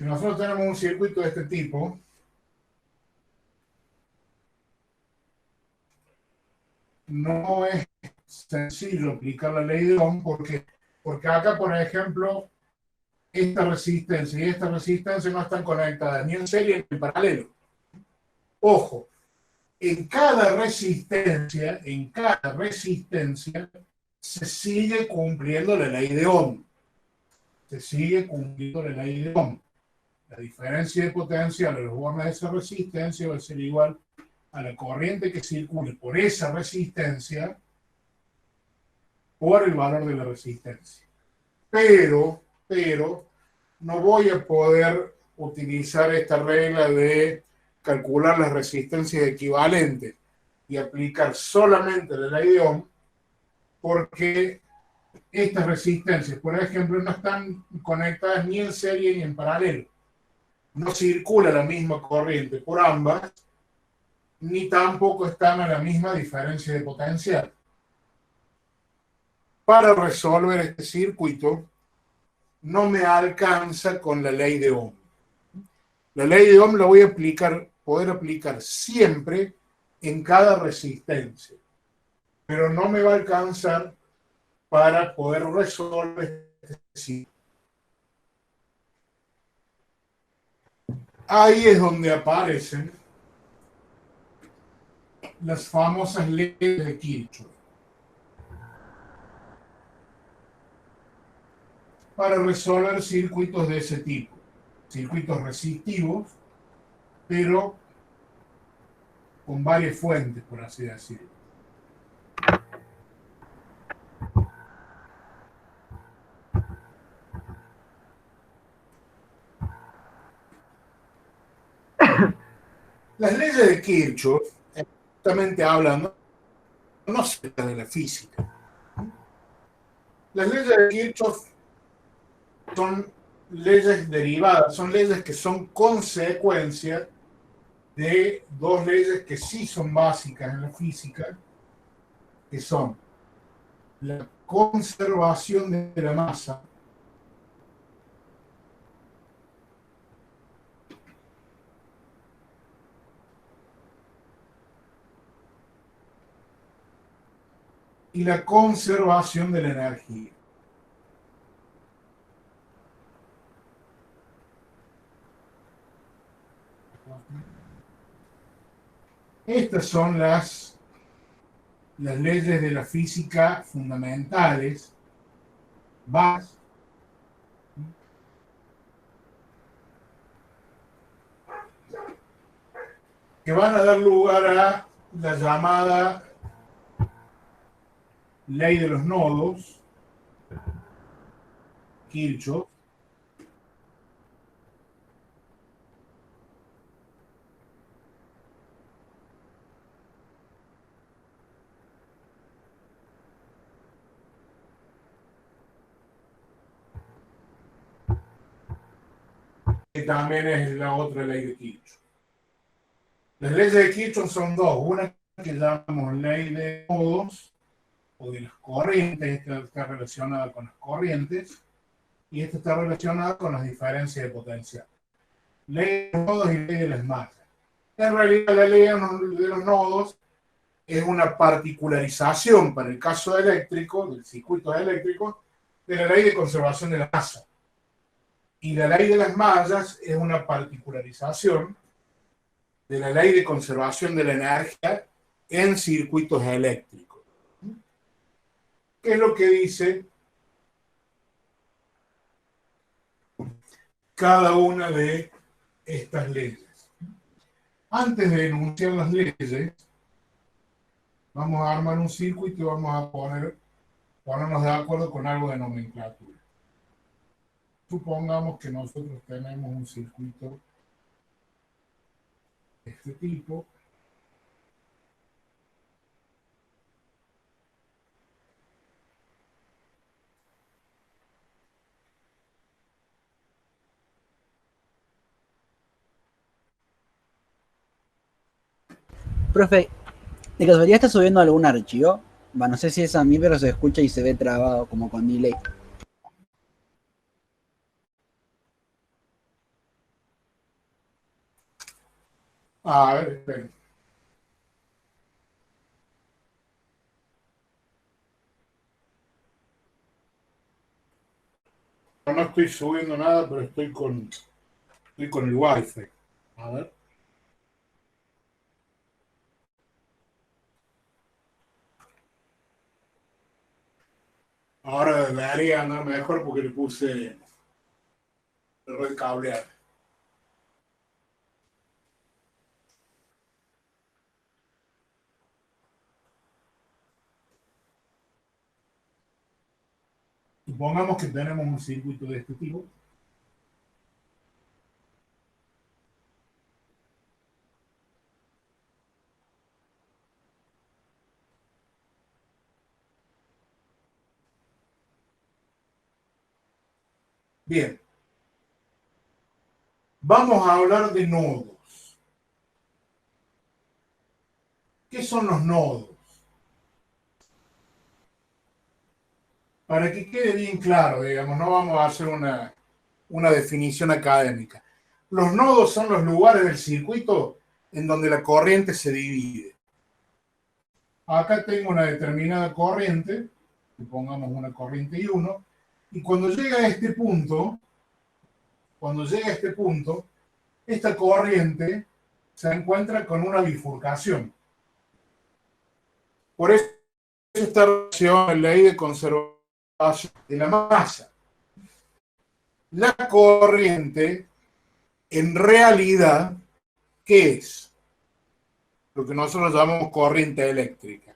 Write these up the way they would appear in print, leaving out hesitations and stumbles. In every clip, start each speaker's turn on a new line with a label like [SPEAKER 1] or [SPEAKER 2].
[SPEAKER 1] Si nosotros tenemos un circuito de este tipo, no es sencillo aplicar la ley de Ohm porque acá, por ejemplo, esta resistencia y esta resistencia no están conectadas ni en serie ni en paralelo. Ojo, en cada resistencia se sigue cumpliendo la ley de Ohm. Se sigue cumpliendo la ley de Ohm. La diferencia de potencial de los bornes de esa resistencia va a ser igual a la corriente que circule por esa resistencia por el valor de la resistencia. Pero no voy a poder utilizar esta regla de calcular las resistencias equivalentes y aplicar solamente la ley de Ohm, porque estas resistencias, por ejemplo, no están conectadas ni en serie ni en paralelo. No circula la misma corriente por ambas, ni tampoco están a la misma diferencia de potencial. Para resolver este circuito, no me alcanza con la ley de Ohm. La ley de Ohm la voy a poder aplicar siempre en cada resistencia, pero no me va a alcanzar para poder resolver este circuito. Ahí es donde aparecen las famosas leyes de Kirchhoff. Para resolver circuitos de ese tipo, circuitos resistivos, pero con varias fuentes, por así decirlo. Las leyes de Kirchhoff, justamente hablando, no se trata de la física. Las leyes de Kirchhoff son leyes derivadas, son leyes que son consecuencia de dos leyes que sí son básicas en la física, que son la conservación de la masa y la conservación de la energía. Estas son las leyes de la física fundamentales, básicas, que van a dar lugar a la llamada ley de los nodos, Kirchhoff, que también es la otra ley de Kirchhoff. Las leyes de Kirchhoff son dos, una que llamamos ley de nodos, o de las corrientes, esta está relacionada con las corrientes, y esta está relacionada con las diferencias de potencial. Ley de los nodos y ley de las masas. En realidad, la ley de los nodos es una particularización para el caso eléctrico, del circuito eléctrico, de la ley de conservación de la masa. Y la ley de las masas es una particularización de la ley de conservación de la energía en circuitos eléctricos. ¿Qué es lo que dice cada una de estas leyes? Antes de enunciar las leyes, vamos a armar un circuito y vamos a ponernos de acuerdo con algo de nomenclatura. Supongamos que nosotros tenemos un circuito de este tipo.
[SPEAKER 2] Profe, ¿de casualidad está subiendo algún archivo? No sé si es a mí, pero se escucha y se ve trabado, como con delay.
[SPEAKER 1] A ver, esperen. No estoy subiendo nada, pero estoy con el Wi-Fi. A ver. Ahora debería andar mejor porque le puse el red cableado. Supongamos que tenemos un circuito de este tipo. Bien, vamos a hablar de nodos. ¿Qué son los nodos? Para que quede bien claro, digamos, no vamos a hacer una definición académica. Los nodos son los lugares del circuito en donde la corriente se divide. Acá tengo una determinada corriente, pongamos una corriente I1, y cuando llega a este punto, esta corriente se encuentra con una bifurcación. Por eso esta relación en la ley de conservación de la masa. La corriente, en realidad, ¿qué es? Lo que nosotros llamamos corriente eléctrica.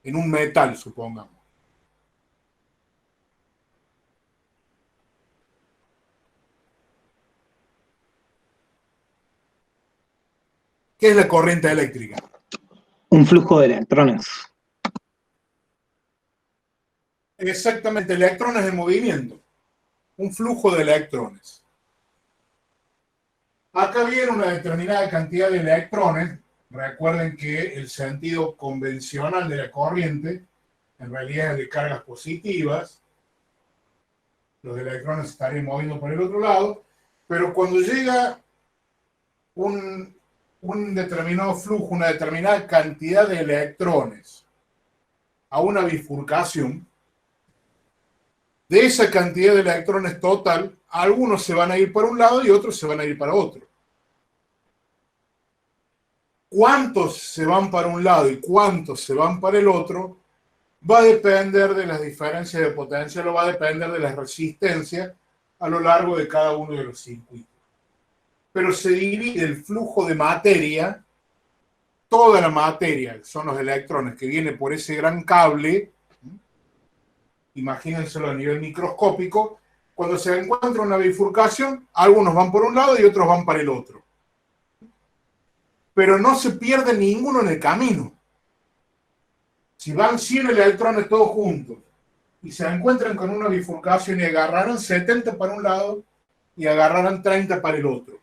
[SPEAKER 1] En un metal, supongamos. ¿Qué es la corriente eléctrica?
[SPEAKER 3] Un flujo de electrones.
[SPEAKER 1] Exactamente, electrones en movimiento. Un flujo de electrones. Acá viene una determinada cantidad de electrones. Recuerden que el sentido convencional de la corriente en realidad es de cargas positivas. Los electrones se estarían moviendo por el otro lado, pero cuando llega un determinado flujo, una determinada cantidad de electrones a una bifurcación, de esa cantidad de electrones total, algunos se van a ir para un lado y otros se van a ir para otro. Cuántos se van para un lado y cuántos se van para el otro va a depender de las diferencias de potencia, va a depender de las resistencias a lo largo de cada uno de los circuitos. Pero se divide el flujo de materia, toda la materia, son los electrones que viene por ese gran cable, imagínenselo a nivel microscópico, cuando se encuentra una bifurcación, algunos van por un lado y otros van para el otro. Pero no se pierde ninguno en el camino. Si van 100 electrones todos juntos y se encuentran con una bifurcación y agarraran 70 para un lado y agarraran 30 para el otro,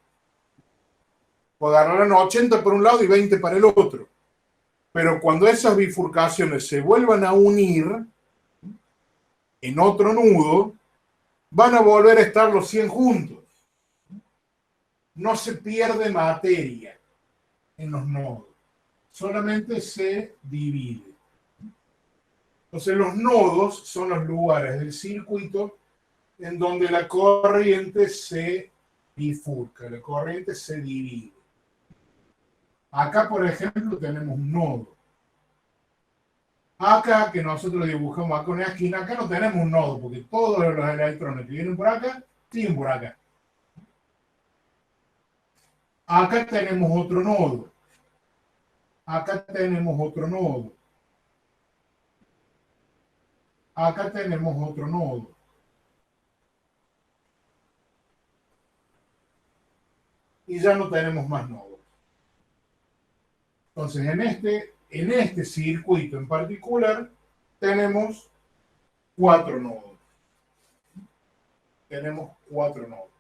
[SPEAKER 1] o agarraran 80 por un lado y 20 para el otro. Pero cuando esas bifurcaciones se vuelvan a unir en otro nudo, van a volver a estar los 100 juntos. No se pierde materia en los nodos, solamente se divide. Entonces los nodos son los lugares del circuito en donde la corriente se bifurca, la corriente se divide. Acá, por ejemplo, tenemos un nodo. Acá, que nosotros dibujamos acá una esquina, acá no tenemos un nodo, porque todos los electrones que vienen por acá, siguen por acá. Acá tenemos otro nodo. Acá tenemos otro nodo. Acá tenemos otro nodo. Y ya no tenemos más nodos. Entonces, en este circuito en particular, tenemos 4 nodos. Tenemos 4 nodos.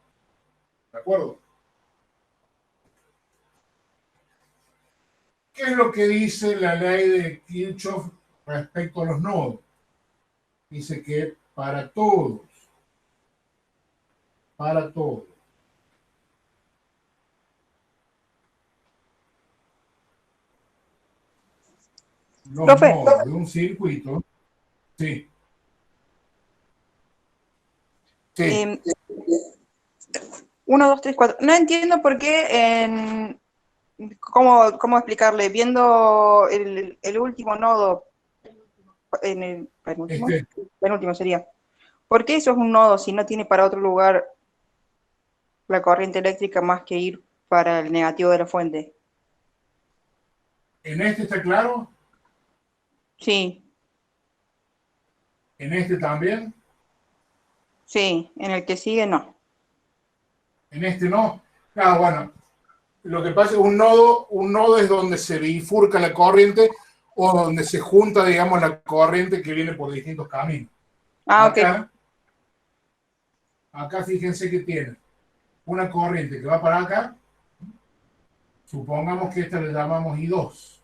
[SPEAKER 1] ¿De acuerdo? ¿Qué es lo que dice la ley de Kirchhoff respecto a los nodos? Dice que para todos, los
[SPEAKER 4] Profe.
[SPEAKER 1] nodos de un circuito. Sí. Sí.
[SPEAKER 4] 1, 2, 3, 4. No entiendo por qué ¿cómo explicarle? Viendo el último nodo, en el penúltimo,
[SPEAKER 1] Este,
[SPEAKER 4] penúltimo sería. ¿Por qué eso es un nodo si no tiene para otro lugar la corriente eléctrica más que ir para el negativo de la fuente?
[SPEAKER 1] ¿En este está claro?
[SPEAKER 4] Sí,
[SPEAKER 1] ¿En este también?
[SPEAKER 4] sí, en el que sigue no.
[SPEAKER 1] ¿En este no? Claro, bueno, lo que pasa es que un nodo es donde se bifurca la corriente o donde se junta, digamos, la corriente que viene por distintos caminos.
[SPEAKER 4] Ah, ok.
[SPEAKER 1] Acá fíjense que tiene una corriente que va para acá. Supongamos que esta le llamamos I2.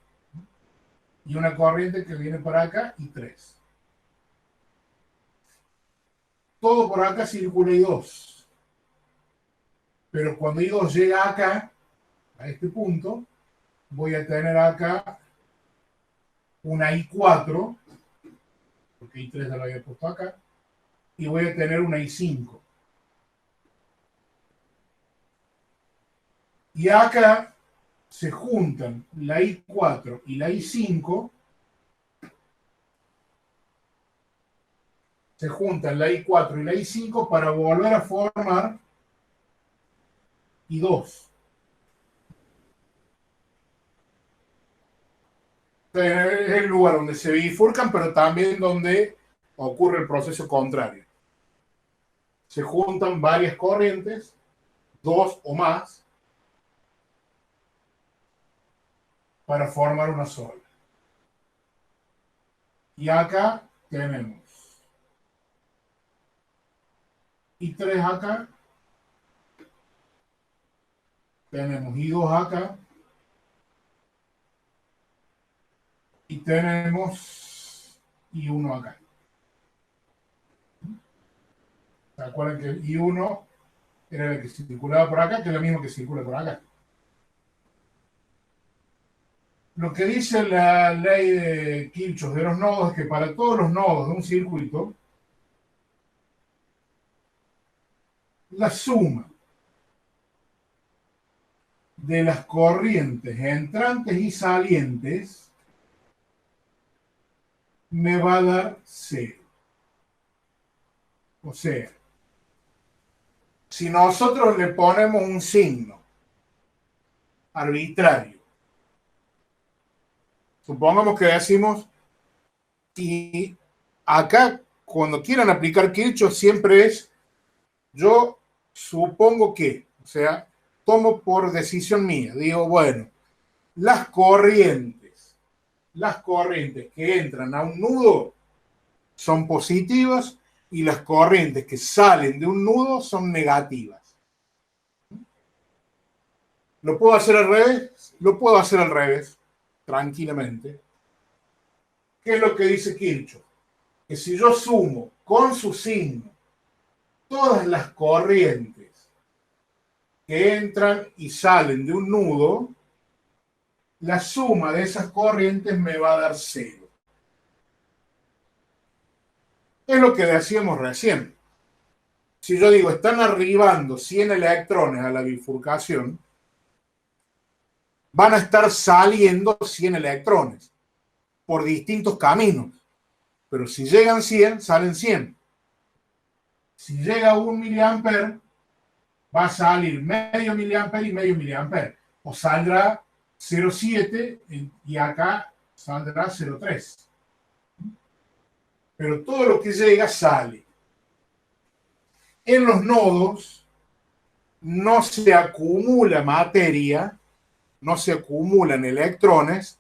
[SPEAKER 1] Y una corriente que viene para acá, I3. Todo por acá circula I2. Pero cuando I2 llega acá, a este punto, voy a tener acá una I4, porque I3 ya lo había puesto acá, y voy a tener una I5. Y acá se juntan la I4 y la I5, se juntan la I4 y la I5 para volver a formar I2. Es el lugar donde se bifurcan, pero también donde ocurre el proceso contrario. Se juntan varias corrientes, dos o más, para formar una sola. Y acá tenemos I3 acá, tenemos I2 acá, y tenemos I1 acá. ¿Se acuerdan que I1 era el que circulaba por acá, que es lo mismo que circula por acá? Lo que dice la ley de Kirchhoff de los nodos es que para todos los nodos de un circuito, la suma de las corrientes entrantes y salientes me va a dar 0. O sea, si nosotros le ponemos un signo arbitrario, supongamos que decimos, y acá cuando quieran aplicar Kirchhoff siempre es, yo supongo que, o sea, tomo por decisión mía, digo, bueno, las corrientes que entran a un nudo son positivas y las corrientes que salen de un nudo son negativas. ¿Lo puedo hacer al revés? Lo puedo hacer al revés, tranquilamente. ¿Qué es lo que dice Kirchhoff? Que si yo sumo con su signo todas las corrientes que entran y salen de un nudo, la suma de esas corrientes me va a dar 0. Es lo que decíamos recién. Si yo digo, están arribando 100 electrones a la bifurcación, van a estar saliendo 100 electrones por distintos caminos. Pero si llegan 100, salen 100. Si llega 1 miliamper, va a salir medio miliamper y medio miliamper. O saldrá 0,7 y acá saldrá 0,3. Pero todo lo que llega sale. En los nodos no se acumula materia, no se acumulan electrones,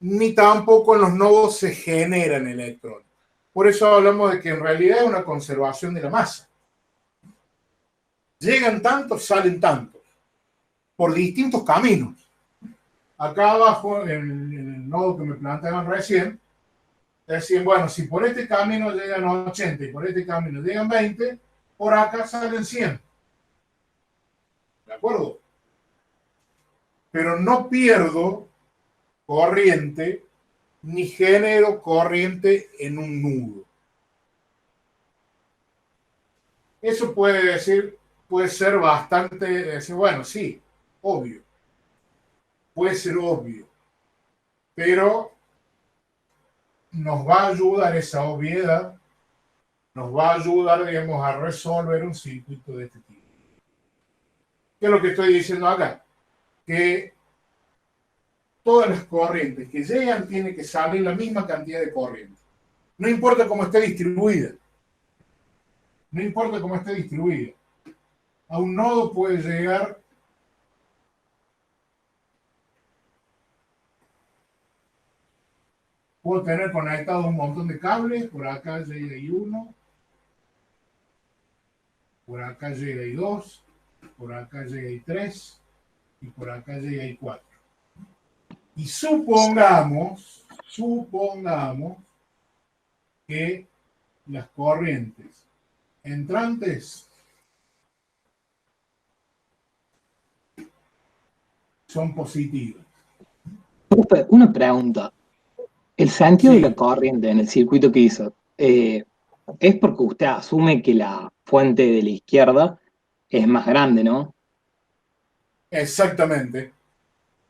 [SPEAKER 1] ni tampoco en los nodos se generan electrones. Por eso hablamos de que en realidad es una conservación de la masa. Llegan tantos, salen tantos, por distintos caminos. Acá abajo, en el nodo que me planteaban recién, decían, bueno, si por este camino llegan 80 y por este camino llegan 20, por acá salen 100. ¿De acuerdo? Pero no pierdo corriente ni genero corriente en un nudo. Eso puede ser bastante, decir, bueno, sí, obvio. Puede ser obvio. Pero nos va a ayudar esa obviedad, nos va a ayudar, digamos, a resolver un circuito de este tipo. ¿Qué es lo que estoy diciendo acá? Que todas las corrientes que llegan tiene que salir la misma cantidad de corriente. No importa cómo esté distribuida. No importa cómo esté distribuida. A un nodo puede llegar puedo tener conectado un montón de cables, por acá llega y uno, por acá llega y dos, por acá llega y tres, y por acá llega y cuatro. Y supongamos que las corrientes entrantes son positivas.
[SPEAKER 3] Una pregunta. El sentido de la
[SPEAKER 1] Sí,
[SPEAKER 3] corriente en el circuito que hizo, es porque usted asume que la fuente de la izquierda es más grande, ¿no?
[SPEAKER 1] exactamente.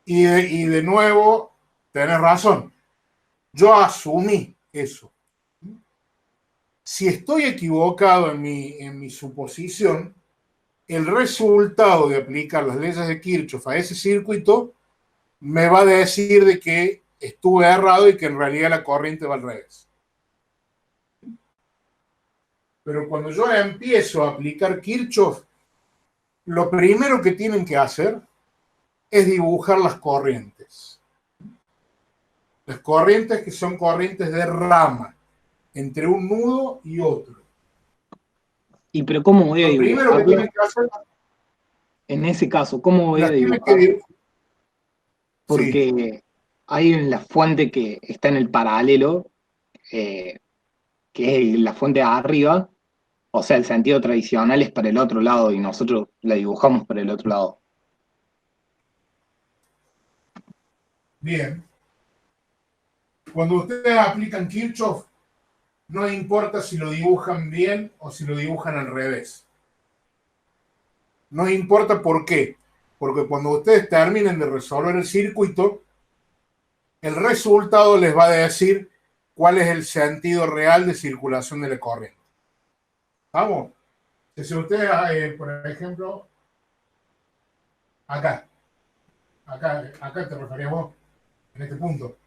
[SPEAKER 1] Y de nuevo, tenés razón. Yo asumí eso. Si estoy equivocado en mi suposición, el resultado de aplicar las leyes de Kirchhoff a ese circuito me va a decir de que estuve errado y que en realidad la corriente va al revés. Pero cuando yo empiezo a aplicar Kirchhoff, lo primero que tienen que hacer es dibujar las corrientes. Las corrientes que son corrientes de rama entre un nudo y otro.
[SPEAKER 3] Y pero ¿cómo voy a
[SPEAKER 1] Lo primero que
[SPEAKER 3] dibujarla?
[SPEAKER 1] tienen que hacer,
[SPEAKER 3] En ese caso, ¿cómo voy a
[SPEAKER 1] las tienen que
[SPEAKER 3] dibujarla?
[SPEAKER 1] dibujar. Sí,
[SPEAKER 3] Porque hay en la fuente que está en el paralelo, eh, que es la fuente de arriba, o sea, el sentido tradicional es para el otro lado y nosotros la dibujamos para el otro lado.
[SPEAKER 1] bien. Cuando ustedes aplican Kirchhoff, no importa si lo dibujan bien o si lo dibujan al revés. No importa por qué. Porque cuando ustedes terminen de resolver el circuito, el resultado les va a decir cuál es el sentido real de circulación de la corriente. ¿Vamos? Si ustedes, por ejemplo, acá, acá te referías vos, en este punto.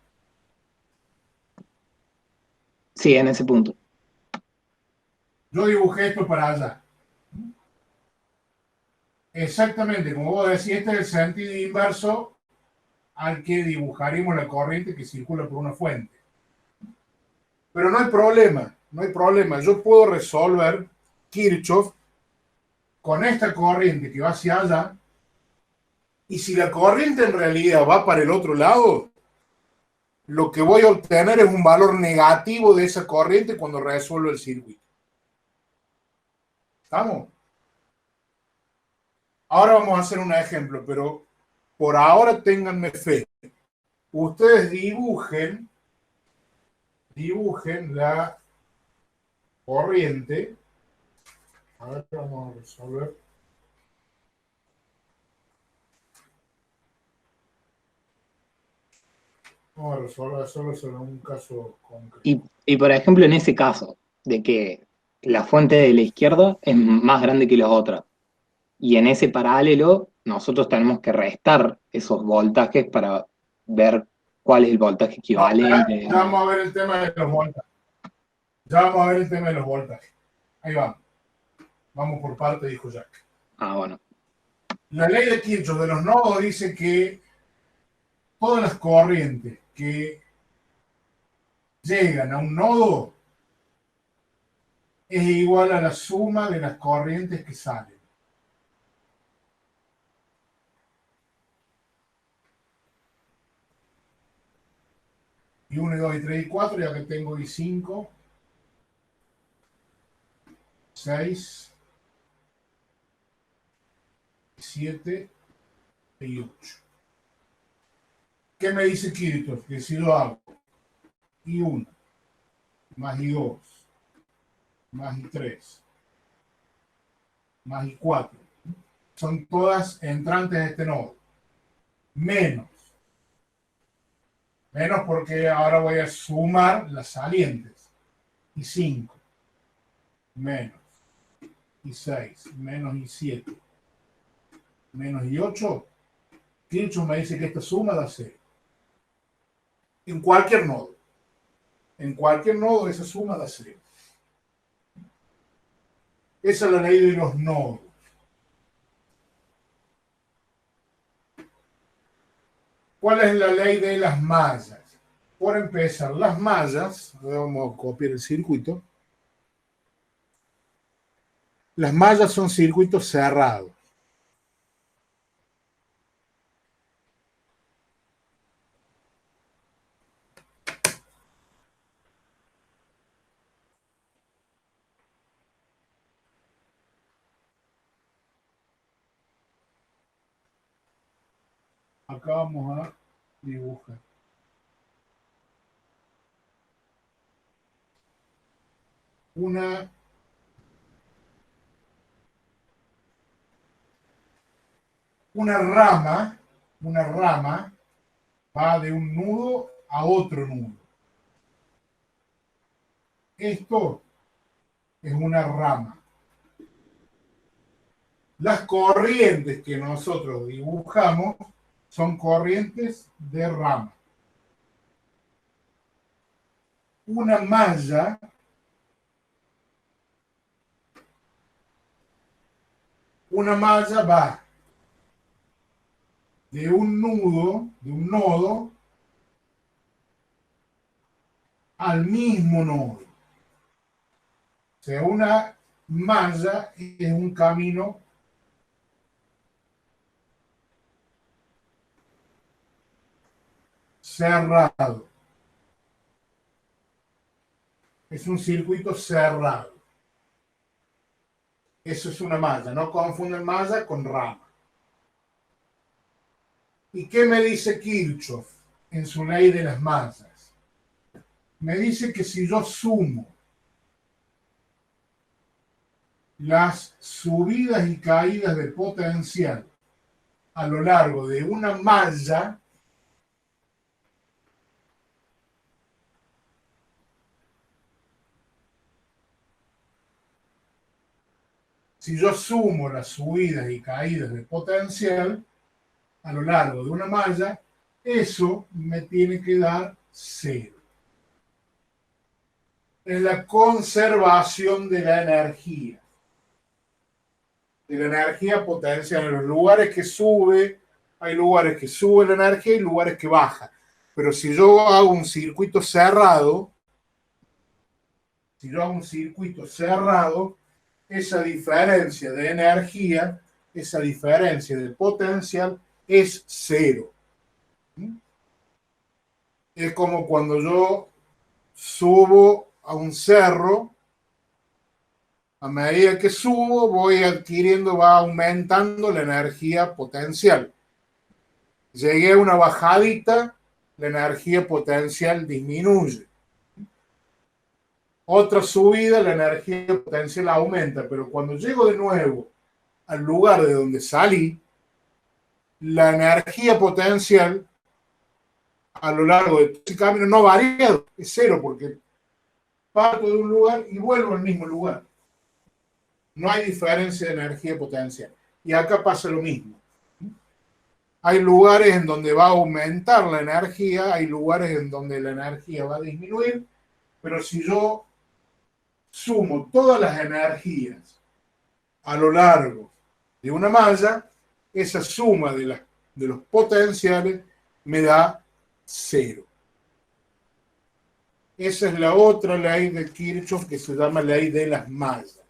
[SPEAKER 3] Sí, en ese punto.
[SPEAKER 1] Yo dibujé esto para allá. Exactamente, como vos decís, este es el sentido inverso al que dibujaremos la corriente que circula por una fuente. Pero no hay problema, no hay problema. Yo puedo resolver Kirchhoff con esta corriente que va hacia allá, y si la corriente en realidad va para el otro lado, lo que voy a obtener es un valor negativo de esa corriente cuando resuelvo el circuito. ¿Estamos? Ahora vamos a hacer un ejemplo, pero por ahora ténganme fe. Ustedes dibujen la corriente. A ver, vamos a resolver. Vamos a resolver solo sobre un caso concreto.
[SPEAKER 3] Y por ejemplo, en ese caso, de que la fuente de la izquierda es más grande que la otra, y en ese paralelo nosotros tenemos que restar esos voltajes para ver cuál es el voltaje
[SPEAKER 1] No,
[SPEAKER 3] equivalente.
[SPEAKER 1] ya vamos a ver el tema de los voltajes. Ya vamos a ver el tema de los voltajes. Ahí vamos. Vamos por parte, dijo Jack.
[SPEAKER 3] Ah, bueno.
[SPEAKER 1] La ley de Kirchhoff de los nodos dice que todas las corrientes que llegan a un nodo es igual a la suma de las corrientes que salen. Y 1, y 2, y 3, y 4, ya que tengo y 5, 6, 7 y 8. ¿Qué me dice Kirchhoff? Que si lo hago I1, más I2, más I3, más I4. Son todas entrantes de este nodo. Menos porque ahora voy a sumar las salientes. I5, menos I6, menos I7, menos I8. Kirchhoff me dice que esta suma da 0. En cualquier nodo. En cualquier nodo esa suma da 0. Esa es la ley de los nodos. ¿Cuál es la ley de las mallas? Por empezar, las mallas, vamos a copiar el circuito. Las mallas son circuitos cerrados. Acá vamos a dibujar. Una rama va de un nudo a otro nudo. Esto es una rama. Las corrientes que nosotros dibujamos son corrientes de rama. Una malla va de un nodo, al mismo nodo. O sea, una malla es un camino cerrado. Es un circuito cerrado. Eso es una malla. No confunden malla con rama. ¿Y qué me dice Kirchhoff en su ley de las mallas? Me dice que si yo sumo las subidas y caídas de potencial a lo largo de una malla, si yo sumo las subidas y caídas de potencial a lo largo de una malla, eso me tiene que dar 0. Es la conservación de la energía. De la energía potencial. En los lugares que sube, hay lugares que sube la energía y lugares que baja. Pero si yo hago un circuito cerrado, esa diferencia de energía, esa diferencia de potencial es 0. Es como cuando yo subo a un cerro, a medida que subo va aumentando la energía potencial. Llegué a una bajadita, la energía potencial disminuye. Otra subida, la energía potencial aumenta, pero cuando llego de nuevo al lugar de donde salí, la energía potencial a lo largo de ese camino no varía, es 0, porque parto de un lugar y vuelvo al mismo lugar. No hay diferencia de energía potencial. Y acá pasa lo mismo. Hay lugares en donde va a aumentar la energía, hay lugares en donde la energía va a disminuir, pero si yo sumo todas las energías a lo largo de una malla, esa suma de los potenciales me da 0. Esa es la otra ley de Kirchhoff que se llama ley de las mallas.